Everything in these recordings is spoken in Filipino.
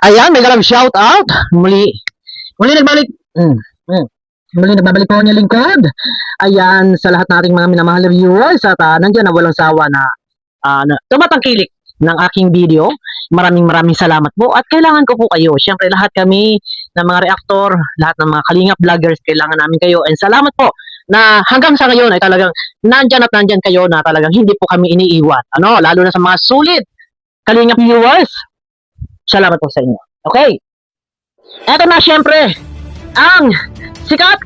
Ayan, may galang shout out. Muli nagbalik. Mm, mm. Muli nagbabalik po ang inyong lingkod. Ayan, sa lahat nating mga minamahal na viewers at nandiyan na walang sawa na tumatangkilik ng aking video. Maraming salamat po at kailangan ko po kayo. Siyempre lahat kami ng mga reactor, lahat ng mga kalingap vloggers, kailangan namin kayo. And salamat po na hanggang sa ngayon ay talagang nandyan at nandyan kayo na talagang hindi po kami iniiwan. Lalo na sa mga sulit kalingap viewers. Salamat po sa inyo. Okay. Eto na siyempre ang sikat,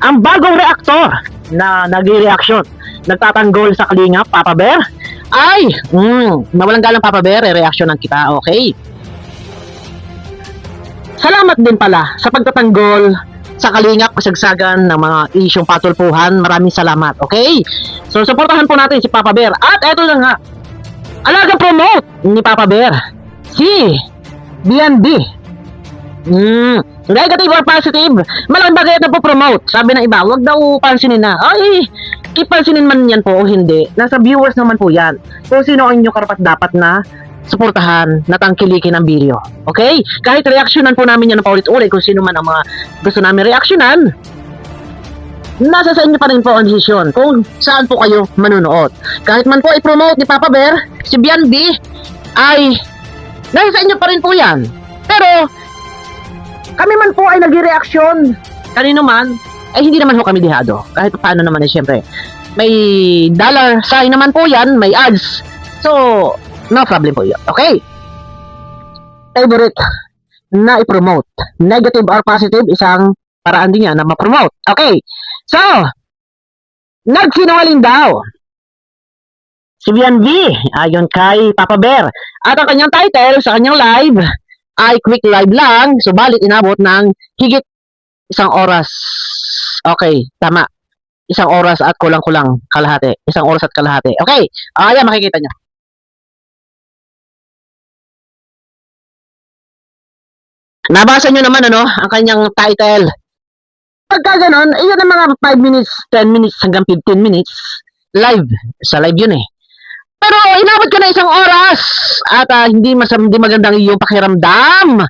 ang bagong reactor na nag-reaction, nagtatanggol sa kalingap, Papa Bear. Ay, mawalang galang Papa Bear, reaction ng kita, okay? Salamat din pala sa pagtatanggol sa kalingap, kasagsagan ng mga isyong patulpuhan. Maraming salamat, okay? So, supportahan po natin si Papa Bear. At eto na nga, alagang promote ni Papa Bear, si BNB. Negative or positive, malaking bagay na po promote. Sabi ng iba, wag daw pansinin na. Ay, ipansinin man yan po o hindi. Nasa viewers naman po yan. Kung sino ang inyo karapat dapat na suportahan, natangkilikin ang video. Okay? Kahit reaksyonan po namin yan na paulit-ulit kung sino man ang mga gusto namin reaksyonan, nasa sa inyo pa rin po ang desisyon kung saan po kayo manunood. Kahit man po i-promote ni Papa Bear, si Bianbi, ay nasa sa inyo pa rin po yan. Pero kami man po ay nag-reaction kanino man, ay hindi naman po kami dihado. Kahit paano naman siyempre may dollar sign naman po yan, may ads. So, no problem po yun. Okay? Favorite na i-promote. Negative or positive, isang paraan din yan na ma-promote. Okay? So, nagsinungaling daw si BNV ayon kay Papa Bear. At ang kanyang title sa kanyang live ay quick live lang, subalit inabot ng higit 1 oras. Okay, tama. 1 oras at kulang-kulang kalahati. 1 oras at kalahati. Okay, ayan makikita nyo. Nabasa nyo naman ang kanyang title. Pagka ganon, iyan ang mga 5 minutes, 10 minutes hanggang 15 minutes live. Sa live yun Pero inabot ka na 1 oras at hindi magandang iyong pakiramdam.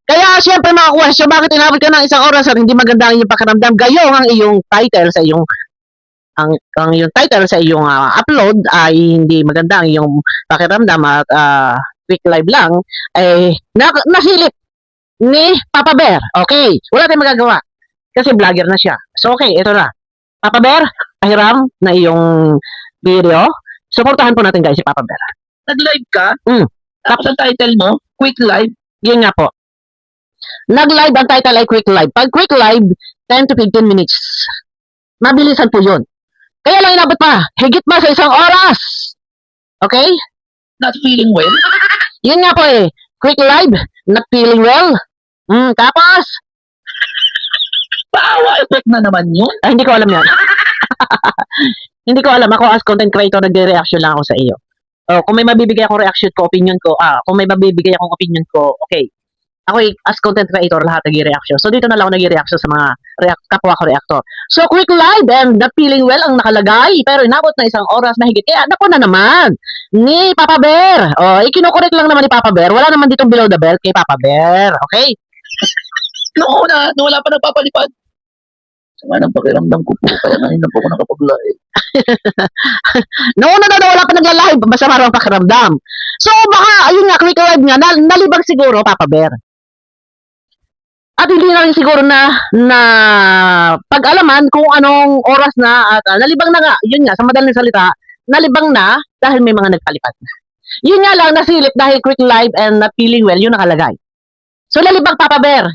Kaya siyempre mga question, bakit inabot ka ng 1 oras at hindi magandang iyong pakiramdam? Gayong ang iyong title sa iyong ang iyong title sa iyong upload ay hindi maganda ang iyong pakiramdam at quick live lang ay nasilip ni Papa Bear. Okay, wala tayong magagawa kasi vlogger na siya. So okay, ito na. Papa Bear, pahiram na iyong video. Suportahan po natin guys si Papa Bear. Nag-live ka? Tapos ang title mo, quick live? Yun nga po. Nag-live, ang title ay quick live. Pag quick live, 10 to 15 minutes. Mabilisan po yun. Kaya lang inabot pa. Higit pa sa 1 oras. Okay? Not feeling well? Yun nga po Quick live, not feeling well. Tapos? Paawa effect na naman yun? Ay, hindi ko alam yan. Hindi ko alam. Ako as content creator, nagre-reaction lang ako sa iyo. Kung may mabibigay akong reaction ko, opinion ko, kung may mabibigay akong opinion ko, okay. Ako as content creator, lahat nag-reaction. So, dito na lang ako nag-reaction sa mga kapwa ko reactor. So, quick live and not feeling well ang nakalagay. Pero inabot na 1 oras mahigit. Kaya, naku na naman. Ni Papa Bear. Ikinukorek lang naman ni Papa Bear. Wala naman dito below the belt kay Papa Bear. Okay? Noong una, wala pa nagpapalipad. Sama ng pakiramdam ko po. Kaya ngayon na po ako nakapag-live. Noon na wala pa nagla-live. Basta marang pakiramdam. So, baka, ayun nga, quick live nga, nalibag siguro, Papa Bear. At hindi na rin siguro na pag-alaman kung anong oras na at nalibang na nga, yun nga, sa madaling salita, nalibang na dahil may mga nagpalipad na. Yun nga lang, nasilip dahil quick live and not feeling well, yun nakalagay. So, nalibang Papa Bear.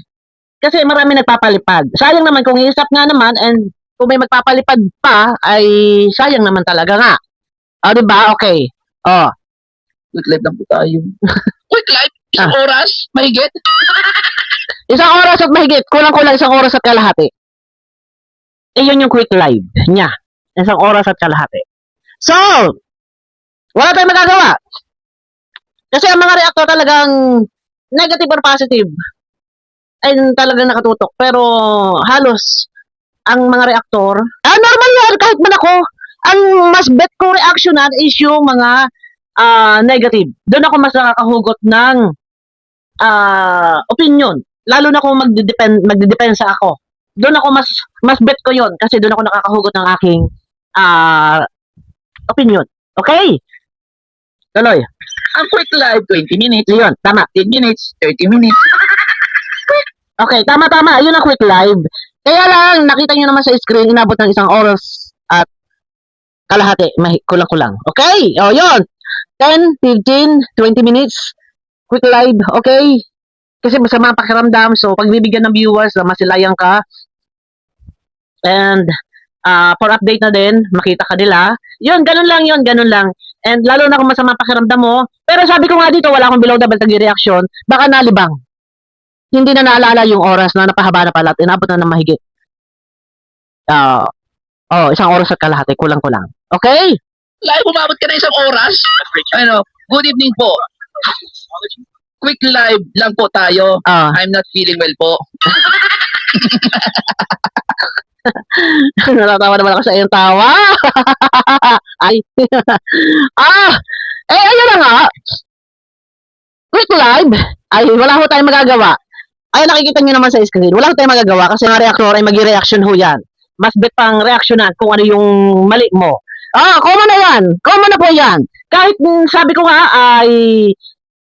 Kasi marami nagpapalipad. Sayang naman kung i-stop nga naman and kung may magpapalipad pa, ay sayang naman talaga nga. Diba? Okay. Quick live lang po tayo. Quick live? 1 oras? Mahigit? 1 oras at mahigit. Kulang-kulang 1 oras at kalahati. Yun yung quick live niya. 1 oras at kalahati. So, wala tayong magagawa. Kasi ang mga reactor talagang negative or positive ay talagang nakatutok. Pero halos ang mga reactor, normal yan kahit man ako. Ang mas bet ko reactionan is yung mga negative. Doon ako mas nakakahugot ng opinion. Lalo na kung magdedepensa ako. Doon ako mas bet ko 'yon kasi doon ako nakakahugot ng aking ah, opinion. Okay? Tuloy. Ang quick live, 20 minutes, Yun, tama. 10 minutes, 30 minutes. Okay, tama. Yun ang quick live. Kaya lang, nakita nyo naman sa screen, inabot ng 1 oras at kalahati. Kulang-kulang. Okay? O, yun. 10, 15, 20 minutes. Quick live. Okay? Kasi masama ang pakiramdam. So, pagbibigyan ng viewers na masilayang ka. And, for update na din, makita ka nila. Yun, ganun lang. And lalo na kung masama ang pakiramdam mo. Pero sabi ko nga dito, wala akong below the belt reaction. Baka nalibang. Hindi na naalala yung oras na napahaba na pala at inabot na ng mahigit. 1 oras at kalahati. Kulang-kulang. Okay? Live, umabot ka na 1 oras. Ano, good evening po. Quick live lang po tayo. Ah. I'm not feeling well po. Natatawa naman ako sa iyong tawa. Ay. Ayun na nga. Quick live. Ay, wala ho tayong magagawa. Ay, nakikita nyo naman sa screen. Wala ho tayong magagawa kasi ang reactor ay mag-reaction ho yan. Mas bet pang reactionan kung ano yung mali mo. Common na yan. Common na po yan. Kahit sabi ko nga ay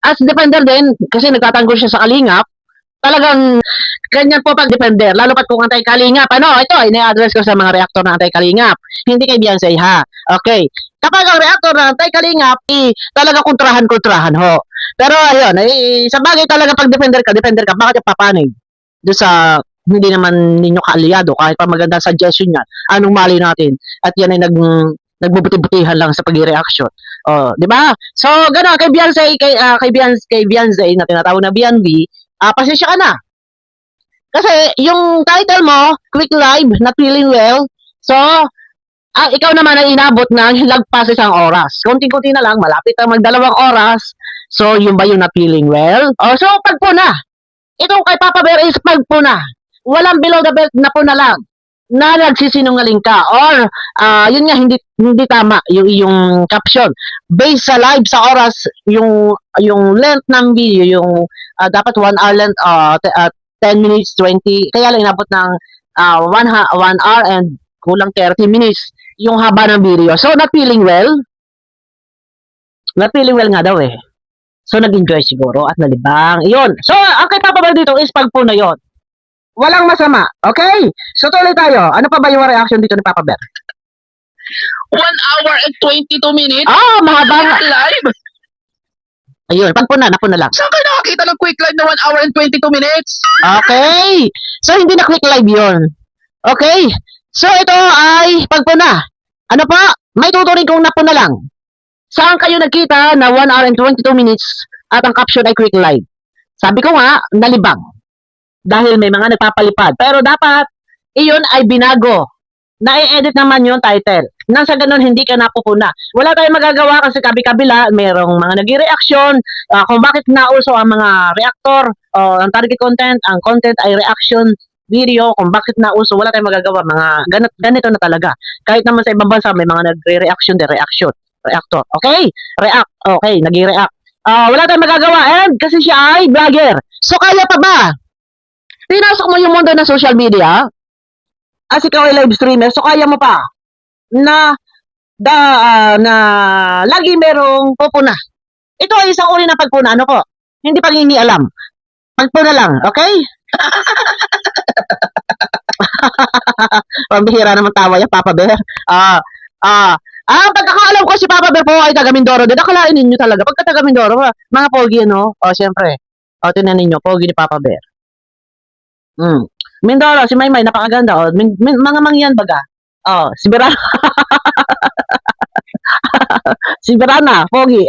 as defender din, kasi nagtatanggol siya sa kalingap, talagang ganyan po pag defender, lalo pat kung anti-kalingap. Ito, ina-address ko sa mga reactor na anti-kalingap. Hindi kay Beyonce, ha? Okay. Kapag ang reactor na anti-kalingap, talaga kontrahan ho. Pero ayun, sa bagay talaga pag defender ka, bakit ka papanig? Doon sa hindi naman ninyo kaalyado, kahit pa maganda suggestion yan, anong mali natin? At yan ay nagbubuti-butihan lang sa pag-reaction. Di ba? So, gano'n, kay Beyonce na tinatawag na BNB, pasensya ka na. Kasi yung title mo, quick live, not feeling well. So, ikaw naman ay inabot ng lagpas 1 oras. Kunti-kunti na lang, malapit ang mag2 oras. So, yun ba yung not feeling well? So, pagpuna. Ito kay Papa Bear is pagpuna. Walang below the belt na puna lang na nagsisinungaling ka or yun nga hindi tama yung caption based sa live sa oras yung length ng video yung dapat 1 hour length 10 minutes 20 kaya lang inabot ng 1 hour and kulang 30 minutes yung haba ng video. So not feeling well nga daw eh. So nag-enjoy siguro at nalibang. Iyon. So ang kay Papa Bear dito is pagpuna yon. Walang masama. Okay? So tuloy tayo. Ano pa ba yung reaction dito ni Papa Bear? 1 hour and 22 minutes. Mahaba. Live. Ayun, napuna lang. Saan kayo nakakita ng quick live na 1 hour and 22 minutes? Okay. So hindi na quick live yon. Okay? So ito ay pagpuna. Ano pa? May tuturing kong napuna lang. Saan kayo nagkita na 1 hour and 22 minutes at ang caption ay quick live? Sabi ko nga, nalibang. Dahil may mga nagpapalipad. Pero dapat, iyon ay binago. Na-edit naman yung title. Nang sa ganun, hindi ka napupuna. Wala tayong magagawa kasi kabi-kabila, merong mga nag-reaction, kung bakit nauso ang mga reactor, ang target content, ang content ay reaction video, kung bakit nauso, wala tayong magagawa. Mga ganito na talaga. Kahit naman sa ibang bansa, may mga nagre-reaction, reactor. Okay? React. Okay, nag-react. Wala tayong magagawa. And kasi siya ay vlogger. So, kaya pa ba? Pinasok mo yung mundo ng social media, as ikaw ay live streamer, so kaya mo pa na lagi merong pupuna. Ito ay isang uri ng pagpuna. Ano po? Hindi pag-inialam. Pagpuna lang. Okay? Pambihira naman tawa yung Papa Bear. Pagkakaalam ko si Papa Bear po ay taga Mindoro din. Akalain ninyo talaga. Pagka taga Mindoro, mga pogi, no? Siyempre. Tinan ninyo, pogi ni Papa Bear. Mindoro, si Maymay, napakaganda. Mga mangyan baga. Si Berana. Si Berana, pogi.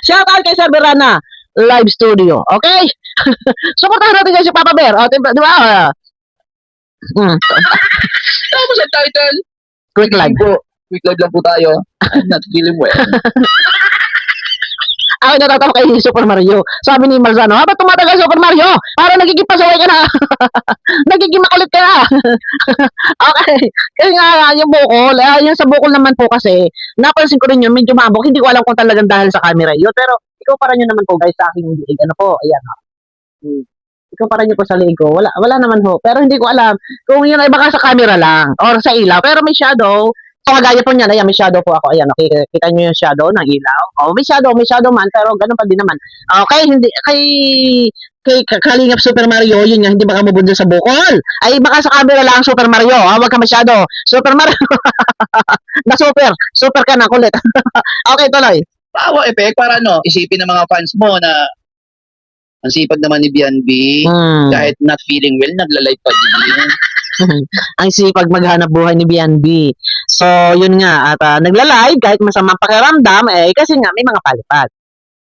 Shout out kay Sir Berana. Live studio. Okay? Suportahan natin kayo si Papa Bear. Di ba? Tapos ang title. Quick live. Quick live lang po tayo. I'm not feeling well. Ako natatawa kay Super Mario. Sabi ni Marzano, ba't tumatagal Super Mario? Para nagiging pasaway ka na. Nagiging makulit ka na. Okay. Kasi nga, yung bukol, yung sa bukol naman po kasi, napansin ko rin yun, medyo mabok. Hindi ko alam kung talagang dahil sa camera yun. Pero, ikumpara nyo naman po guys sa aking liig. Ano po, ayan. Hmm. Ikumpara nyo po sa liig ko. Wala naman ho. Pero hindi ko alam kung yun ay baka sa camera lang or sa ilaw. Pero may shadow. So, kagaya po niyan, ayan, may shadow po ako. Ayan, okay, kita nyo yung shadow ng ilaw. Oh, may shadow man, pero ganun pa din naman. Okay, hindi, kay Kalingap Super Mario, yun nga, hindi baka mabunda sa bukol. Ay, baka sa camera lang Super Mario, wag ka masyado. Super Mario, super ka na, kulit. Okay, tuloy. Power effect para isipin ng mga fans mo na ang sipag naman ni Bianbi, kahit not feeling well, nagla-live pa din. Ang sipag maghanap buhay ni BNB. So, yun nga, at nagla-live kahit masamang pakiramdam, kasi nga may mga palipad.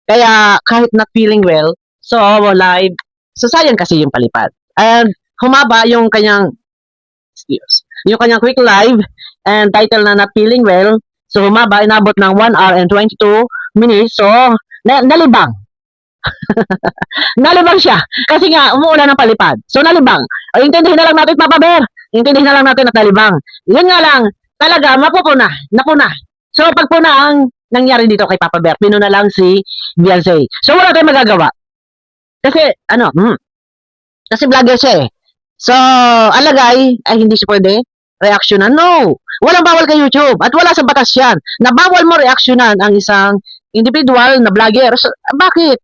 Kaya, kahit not feeling well, so, live, so, sayang kasi yung palipad. And, humaba yung kanyang quick live, and title na not feeling well, so, humaba, inabot ng 1 hour and 22 minutes, so, nalibang. Nalibang siya. Kasi nga, umuulan ng palipad. So, nalibang. O, intindihin na lang natin, Papa Bear. Intindihin na lang natin at nalibang. Yun nga lang, talaga, napuna. So, pagpuna ang nangyari dito kay Papa Bear, pinuna lang si Beyonce. So, wala tayong magagawa. Kasi, kasi vlogger siya eh. So, alagay, ay hindi siya pwede reactionan. No! Walang bawal kay YouTube. At wala sa batas yan. Na bawal mo reactionan ang isang individual na vlogger. So, bakit?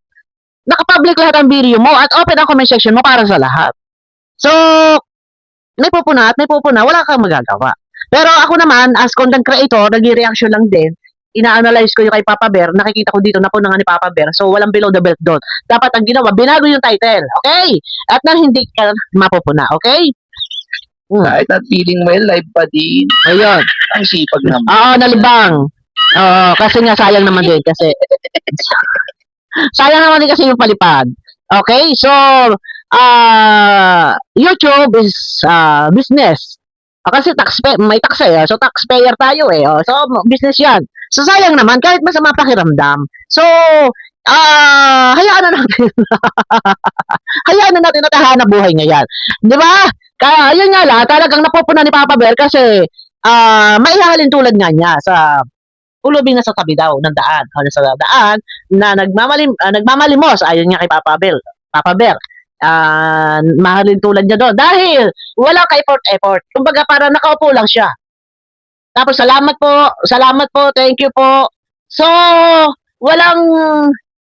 Naka-public lahat ang video mo at open ang comment section mo para sa lahat. So, may pupuna, wala kang magagawa. Pero ako naman, as content creator, nag-reaction lang din, ina-analyze ko yung kay Papa Bear, nakikita ko dito na po nga ni Papa Bear, so walang below the belt doon. Dapat ang ginawa, binago yung title, okay? At nang hindi ka mapupuna, okay? Kahit not feeling well, live pa din. Ayun. Ang sipag naman. Oo, nalibang. Oo, kasi nga sayang naman din, kasi sayang naman din kasi yung palipad. Okay, so, YouTube is business. Kasi may tax eh. So, taxpayer tayo eh. So, business yan. So, sayang naman, kahit masama pakiramdam. So, hayaan na natin. Hayaan na natin at hahanap buhay niya yan. Di ba? Kaya, yun nga lang, talagang napupuna ni Papa Bear kasi maihahalin tulad nga niya sa ulubing na sa tabi daw ng daan. Ano sa daan na nagmamalimos ayon nga kay Papa Bear. Mahalin tulad niya doon dahil wala ka effort. Kumbaga para nakaupo lang siya. Tapos salamat po, thank you po. So, walang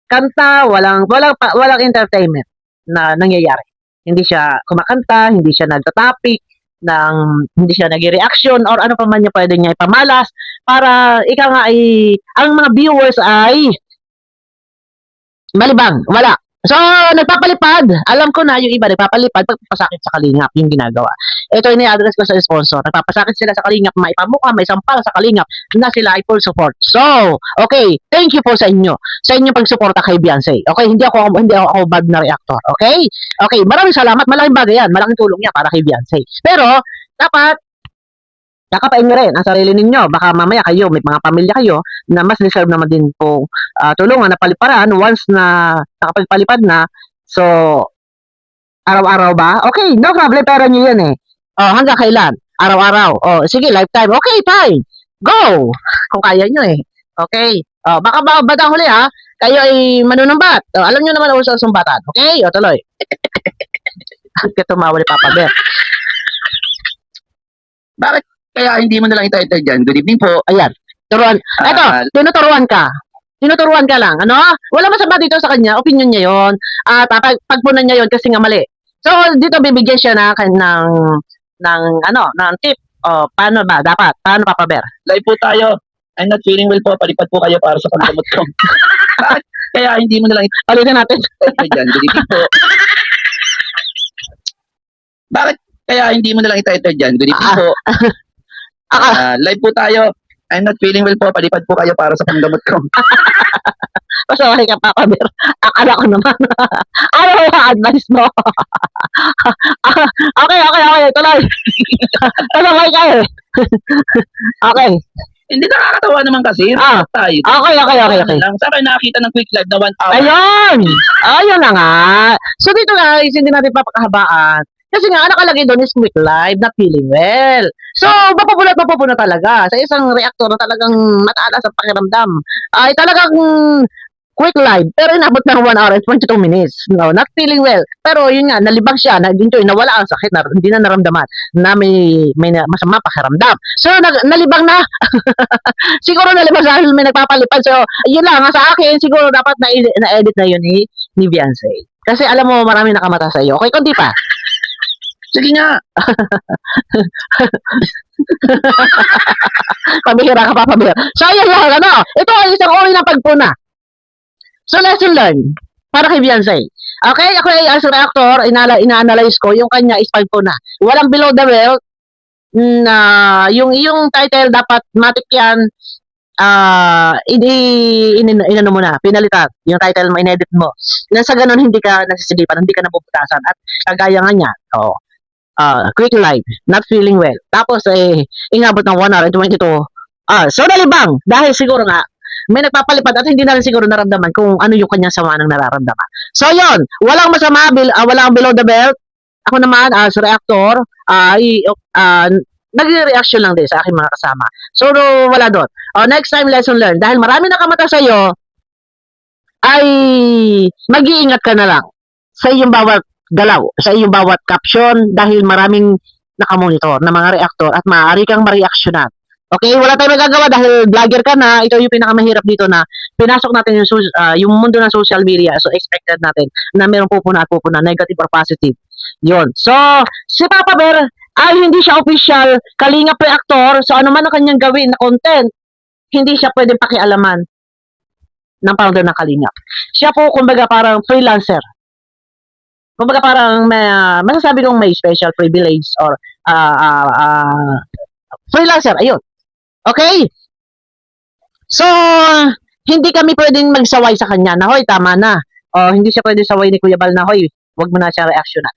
kanta, walang entertainment na nangyayari. Hindi siya kumakanta, hindi siya nagta-topic, hindi siya nag-reaction or ano pa man niya pwede niya ipamalas para ikaw nga ay ang mga viewers ay malibang, wala. So, nagpapalipad. Alam ko na yung iba nagpapalipad pagpapasakit sa kalingap yung ginagawa. Ito yung i-address ko sa sponsor. Nagpapasakit sila sa kalingap, may pamukha, may sampal sa kalingap na sila ay full support. So, okay, thank you po sa inyo. Sa inyong pagsuporta kay Beyonce. Okay, hindi ako bad na reactor. Okay? Okay, maraming salamat. Malaking bagay yan. Malaking tulong niya para kay Beyonce. Pero, dapat kakapain nyo rin ang sarili ninyo. Baka mamaya kayo, may mga pamilya kayo na mas deserve naman din po tulungan na paliparan once na nakapagpalipad na. So, araw-araw ba? Okay, no problem. Pero nyo yan eh. Hanggang kailan? Araw-araw. Sige, lifetime. Okay, fine. Go! Kung kaya nyo eh. Okay. Baka badang huli ha. Kayo ay manunumbat. Alam nyo naman ako sa sumbatan. Okay? Tuloy. Kaya tumawa ni Papa Bear. Bakit kaya hindi mo nalang ititle dyan? Good evening po. Ayan. Turuan. Eto, tinuturuan ka. Tinuturuan ka lang. Ano? Wala masama dito sa kanya. Opinion niya yon. At pagpunan niya yon kasi nga mali. So, dito bibigyan siya ng tip. Paano ba? Dapat. Paano, Papa Bear? Live po tayo. I'm not feeling well po. Palipad po kayo para sa pagdamot ko. Bakit kaya hindi mo nalang Ulitin natin. ititle dyan? Good evening po. Bakit kaya hindi mo nalang ititle dyan? Good evening po. Live po tayo. I'm not feeling well po. Palipad po kayo para sa panggamot ko. Pasaway ka, Papa Bear. Akala ko naman. Ano yung advice mo? Okay. Tuloy. Pasaway ka eh. Okay. Hindi nakakatawa naman kasi. Tayo. Okay. Lang. Sa akin nakakita ng quick live na 1 hour. Ayun na nga. So dito guys, hindi natin papakahabaan. Kasi nga, nakalagay doon is quick live, not feeling well. So, mapupuna talaga. Sa isang reactor na talagang matalas ang pakiramdam. Ay talagang quick live, pero inabot ng 1 hour and 22 minutes. No, not feeling well. Pero yun nga, nalibang siya, nag-enjoy, nawala ang sakit, hindi na naramdaman na may masama pakiramdam. So, nalibang na. Siguro nalibang dahil may nagpapalipad. So, yun lang, sa akin, siguro dapat na-edit na yun ni Beyonce. Kasi alam mo, marami nakamata sa iyo. Okay, kundi pa. Sige nga. Pabihira ka pa, pabihira. So, ayun lang, ano, ito ay isang uri ng pagpuna. So, lesson learned para kay Beyonce. Okay, ako ay as a reactor, ina-analyze ko, yung kanya is pagpuna. Walang below the belt, na yung title dapat matik yan, inano mo na, pinalitan, yung title mo, inedit mo. Nasa ganun, hindi ka nasisilipan, hindi ka nabubutasan. At kagaya nga niya, quick live, not feeling well. Tapos, inabot ng 1 hour and 22 hours. So, nalibang, dahil siguro nga, may nagpapalipad at hindi na rin siguro naramdaman kung ano yung kanyang sama ng nararamdaman. So, yun, walang masama, walang below the belt. Ako naman, as reactor, nagre-reaction lang din sa aking mga kasama. So, wala doon. Next time, lesson learned. Dahil marami nakamata sa iyo, ay mag-iingat ka na lang sa iyong bawat galaw, sa iyong bawat caption, dahil maraming nakamonitor na mga reactor at maaari kang ma-reactionan. Okay, wala tayong magagawa dahil vlogger ka na. Ito yung pinakamahirap dito na pinasok natin yung mundo ng social media. So, expected natin na mayroong pupuna at pupuna, negative or positive. Yun. So, si Papa Bear ay hindi siya official kalingap reactor. So, ano man ang kanyang gawin na content, hindi siya pwedeng pakialaman ng founder ng Kalingap. Siya po, kumbaga, parang freelancer. Kumbaga, parang masasabi kong may special privilege or freelancer. Ayun. Okay? So, hindi kami pwedeng magsaway sa kanya na, hoy, tama na. O, hindi siya pwedeng saway ni Kuya Bal na, hoy, wag mo na siya reaction na.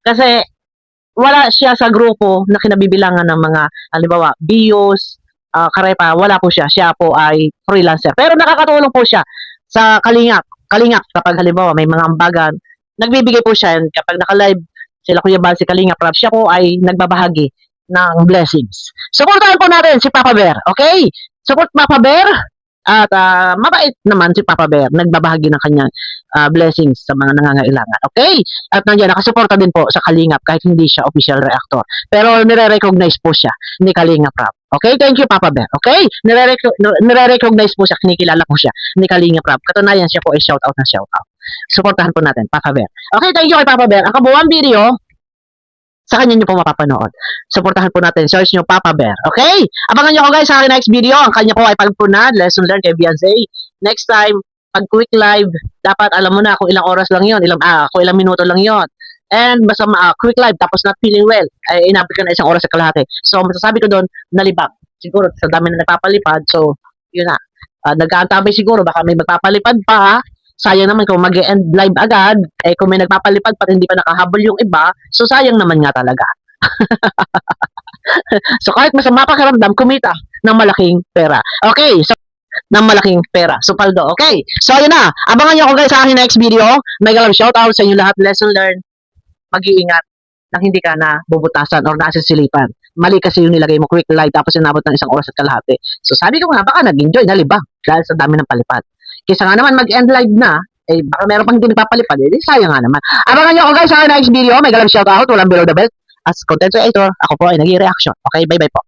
Kasi, wala siya sa grupo na kinabibilangan ng mga, halimbawa, views, karepa, wala po siya. Siya po ay freelancer. Pero nakakatulong po siya sa Kalingap. Kalingap, kapag halimbawa may mga ambagan, nagbibigay po siya kapag naka-live sila Kuya Bal, si Kalingap Rap, siya po ay nagbabahagi ng blessings. Supportahan po natin si Papa Bear, okay? Support Papa Bear at mabait naman si Papa Bear, nagbabahagi ng kanyang blessings sa mga nangangailangan, okay? At nandiyan, nakasuporta din po sa Kalingap kahit hindi siya official reactor. Pero nire-recognize po siya ni Kalingap Rap. Okay, thank you Papa Bear. Okay? Nire-recognize po siya, kinikilala po siya ni Kalingap Rap. Katunayan siya po ay shoutout na shoutout. Suportahan po natin, Papa Bear. Okay, thank you kay Papa Bear. Ang kabuuan video, sa kanya nyo po mapapanood. Suportahan po natin. Search nyo Papa Bear. Okay? Abangan nyo ako guys sa aking next video. Ang kanya po ay pagpunad. Lesson learned kay Beyonce. Next time, pag quick live, dapat alam mo na kung ilang oras lang yun. Kung ilang minuto lang yun. And basta quick live, tapos not feeling well, ay inabot ka na 1 oras sa kalahati. So, masasabi ko doon, nalibang. Siguro sa dami na nagpapalipad. So, yun na. Nag-aantabay siguro. Baka may magpapalipad pa. Sayang naman kung mag-end live agad, kung may nagpapalipad pa hindi pa nakahabol yung iba, so sayang naman nga talaga. So kahit masama pakiramdam, kumita ng malaking pera. Okay, so ng malaking pera. So paldo, okay. So ayun na, abangan nyo ako guys sa aking next video. May galang shoutout sa inyo lahat, lesson learned, mag-iingat nang hindi ka na bubutasan or nasisilipan. Mali kasi yung nilagay mo quick live tapos inabot ng 1 oras at kalahati. So sabi ko nga, baka nag-enjoy, nalibang dahil sa dami ng palipad. Kaysa nga naman mag-end live na, baka meron pang hindi nagpapalipad, sayang nga naman. Abangan nyo ako guys sa next video. May galang shoutout, walang below the belt. As content creator, ako po ay nag-i-reaction. Okay, bye-bye po.